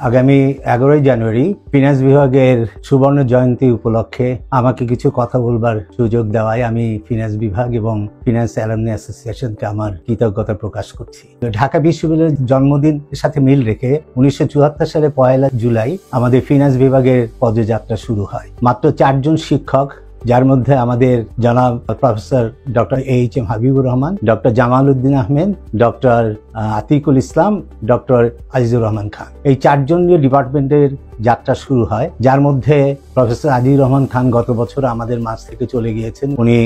আগামী 11ই জানুয়ারি ফিনান্স বিভাগের সুবর্ণ জয়ন্তী উপলক্ষে আমাকে কিছু কথা বলবার সুযোগ দেওয়ায় আমি ফিনান্স বিভাগ এবং ফিনান্স অ্যালামনি অ্যাসোসিয়েশনকে আমার কৃতজ্ঞতা প্রকাশ করছি। ঢাকা বিশ্ববিদ্যালয়ের জন্মদিনের সাথে মিল রেখে 1974 সালে 1 জুলাই আমাদের ফিনান্স বিভাগের পদযাত্রা শুরু হয়। মাত্র 4 জন শিক্ষক, যার মধ্যে আমাদের জনাব professor doctor H M. Habibur Rahman, doctor Jamal Uddin Ahmed, doctor Atiqul Islam, doctor Azizur Rahman Khan, এই 4 জন নিয়ে ডিপার্টমেন্টের যাত্রা শুরু হয়। যার মধ্যে প্রফেসর আজিজুর রহমান খান গত বছর আমাদের মাঝ থেকে চলে গিয়েছেন, উনি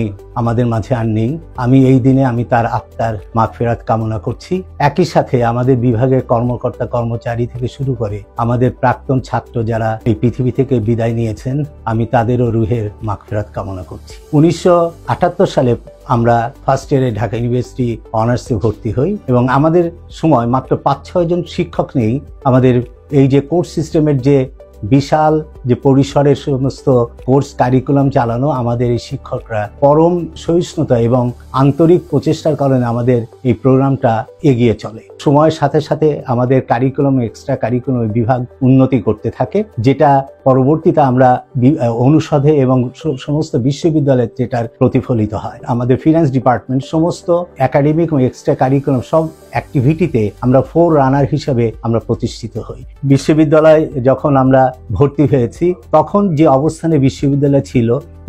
আমাদের মাঝে আর নেই। আমি এই দিনে তার আত্মার মাগফিরাত কামনা করছি। একই সাথে আমাদের বিভাগের কর্মকর্তা কর্মচারী থেকে শুরু করে আমাদের প্রাক্তন ছাত্র যারা এই পৃথিবী থেকে বিদায় নিয়েছেন, আমি তাদেরও রুহের মাগফিরাত কামনা করছি। 1978 সালে আমরা ফার্স্ট ইয়ারে ঢাকা ইউনিভার্সিটি অনার্সে ভর্তি হই এবং আমাদের সময় মাত্র 5-6 জন শিক্ষক নেই। আমাদের এই যে কোর্স সিস্টেমের যে বিশাল যে পরিসরের সমস্ত কোর্স কারিকুলাম চালানো, আমাদের এই শিক্ষকরা পরম সহিষ্ণুতা এবং আন্তরিক প্রচেষ্টার কারণে আমাদের এই প্রোগ্রামটা এগিয়ে চলে। সময়ের সাথে সাথে আমাদের কারিকুলাম, এক্সট্রা কারিকুলাম বিভাগ উন্নতি করতে থাকে, যেটা পরবর্তীতে আমরা অনুষদে এবং সমস্ত বিশ্ববিদ্যালয়ে যেটার প্রতিফলিত হয়। আমাদের ফিনান্স ডিপার্টমেন্ট সমস্ত একাডেমিক এবং এক্সট্রা কারিকুলাম সব অ্যাক্টিভিটিতে আমরা 4 রানার হিসাবে আমরা প্রতিষ্ঠিত হই। বিশ্ববিদ্যালয় যখন আমরা ভর্তি হয়েছি, তখন যে অবস্থানে বিশ্ববিদ্যালয় ছিল,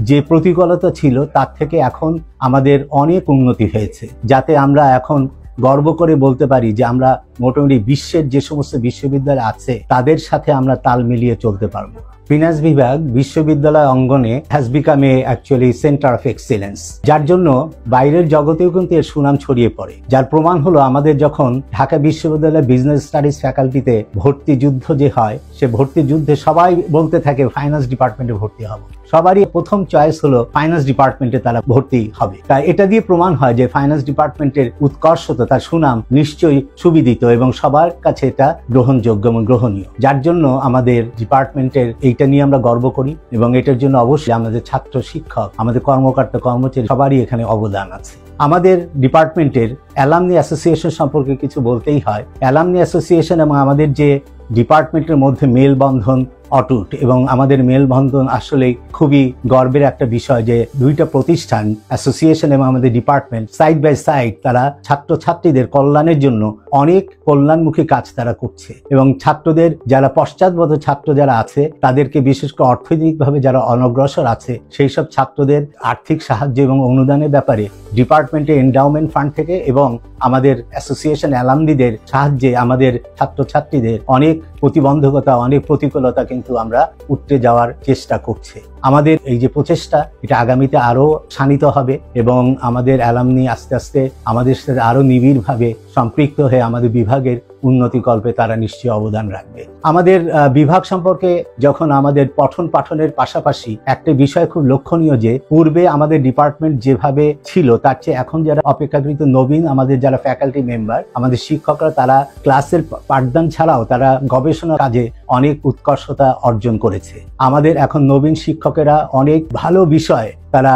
যে প্রতিকূলতা ছিল, তার থেকে এখন আমাদের অনেক উন্নতি হয়েছে, যাতে আমরা এখন গর্ব করে বলতে পারি যে আমরা মোটামুটি বিশ্বের যে সমস্ত বিশ্ববিদ্যালয় আছে তাদের সাথে আমরা তাল মিলিয়ে চলতে পারবো। ফিনান্স বিভাগ বিশ্ববিদ্যালয় অঙ্গনে has become a actually centre of excellence, যার জন্য বাইরের জগতেও কিন্তু এর সুনাম ছড়িয়ে পড়ে। যার প্রমাণ হলো আমাদের যখন ঢাকা বিশ্ববিদ্যালয় বিজনেস স্টাডিজ ফ্যাকাল্টিতে ভর্তি যুদ্ধ যে হয়, সে ভর্তি যুদ্ধে সবাই বলতে থাকে ফাইন্যান্স ডিপার্টমেন্টে ভর্তি হবো। সবারই প্রথম চয়েস হলো ফাইন্যান্স ডিপার্টমেন্টে তারা ভর্তি হবে। তাই এটা দিয়ে প্রমাণ হয় যে ফাইন্যান্স ডিপার্টমেন্টের উৎকর্ষতা, তার সুনাম নিশ্চয়ই সুবিদিত এবং সবার কাছে এটা গ্রহণযোগ্য এবং গ্রহণীয়। যার জন্য আমাদের ডিপার্টমেন্টের এইটা নিয়ে আমরা গর্ব করি এবং এটার জন্য অবশ্যই আমাদের ছাত্র, শিক্ষক, আমাদের কর্মকর্তা, কর্মচারী সবারই এখানে অবদান আছে। আমাদের ডিপার্টমেন্টের অ্যালামনি অ্যাসোসিয়েশন সম্পর্কে কিছু বলতেই হয়। অ্যালামনি অ্যাসোসিয়েশন এবং আমাদের যে ডিপার্টমেন্টের মধ্যে মেলবন্ধন অটুট এবং আমাদের মেলবন্ধন আসলে খুবই গর্বের একটা বিষয় যে 2টা প্রতিষ্ঠান, অ্যাসোসিয়েশন এবং আমাদের ডিপার্টমেন্ট সাইড বাই সাইড তারা ছাত্রছাত্রীদের কল্যাণের জন্য অনেক কল্যাণমুখী কাজ তারা করছে এবং ছাত্রদের যারা পশ্চাৎপদ ছাত্র যারা আছে তাদেরকে বিশেষ করে অর্থনৈতিকভাবে যারা অনগ্রসর আছে সেই সব ছাত্রদের আর্থিক সাহায্য এবং অনুদানের ব্যাপারে ডিপার্টমেন্টের এন্ডাওমেন্ট ফান্ড থেকে এবং আমাদের অ্যাসোসিয়েশন অ্যালামনিদের সাহায্যে আমাদের ছাত্রছাত্রীদের অনেক প্রতিবন্ধকতা, অনেক প্রতিকূলতা কিন্তু আমরা উঠতে যাওয়ার চেষ্টা করছি। আমাদের এই যে প্রচেষ্টা, এটা আগামীতে আরো শানিত হবে এবং আমাদের অ্যালামনি আস্তে আস্তে আমাদের সাথে আরো নিবিড়ভাবে সম্পৃক্ত হয়ে আমাদের বিভাগের উন্নতি কল্পে তারা নিশ্চয়ই অবদান রাখবে। আমাদের বিভাগ সম্পর্কে যখন আমাদের পঠন পাঠনের পাশাপাশি একটা বিষয় খুব লক্ষণীয় যে পূর্বে আমাদের ডিপার্টমেন্ট যেভাবে ছিল তার চেয়ে এখন যারা অপেক্ষাকৃত নবীন আমাদের যারা ফ্যাকাল্টি মেম্বার, আমাদের শিক্ষকরা, তারা ক্লাসের পাঠদান ছাড়াও তারা গবেষণা কাজে অনেক উৎকর্ষতা অর্জন করেছে। আমাদের এখন নবীন শিক্ষকেরা অনেক ভালো বিষয় তারা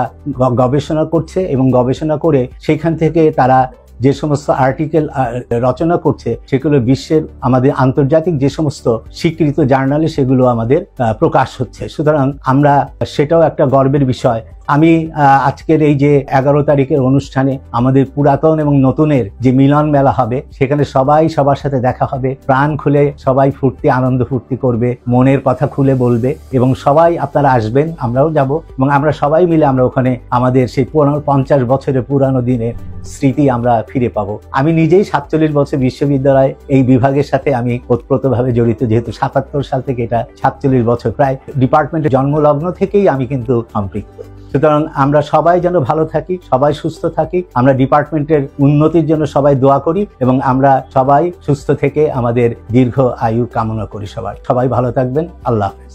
গবেষণা করছে এবং গবেষণা করে সেখান থেকে তারা যে সমস্ত আর্টিকেল রচনা করছে সেগুলো বিশ্বের আমাদের আন্তর্জাতিক যে সমস্ত স্বীকৃত জার্নালে সেগুলো আমাদের প্রকাশ হচ্ছে। সুতরাং আমরা সেটাও একটা গর্বের বিষয়। আমি আজকের এই যে 11 তারিখের অনুষ্ঠানে আমাদের পুরাতন এবং নতুনের যে মিলন মেলা হবে, সেখানে সবাই সবার সাথে দেখা হবে, প্রাণ খুলে সবাই আনন্দ ফুর্তি করবে, মনের কথা খুলে বলবে এবং সবাই আপনারা আসবেন, আমরাও যাব এবং আমরা সবাই মিলে আমরা ওখানে আমাদের সেই 50 বছরের পুরানো দিনের স্মৃতি আমরা ফিরে পাবো। আমি নিজেই 47 বছর বিশ্ববিদ্যালয় এই বিভাগের সাথে আমি ওতপ্রোতভাবে জড়িত, যেহেতু 77 সাল থেকে এটা 47 বছর, প্রায় ডিপার্টমেন্টের জন্মলগ্ন থেকেই আমি কিন্তু সম্পৃক্ত। সুতরাং আমরা সবাই যেন ভালো থাকি, সবাই সুস্থ থাকি, আমরা ডিপার্টমেন্টের উন্নতির জন্য সবাই দোয়া করি এবং আমরা সবাই সুস্থ থেকে আমাদের দীর্ঘ আয়ু কামনা করি। সবাই ভালো থাকবেন। আল্লাহ হাফেজ।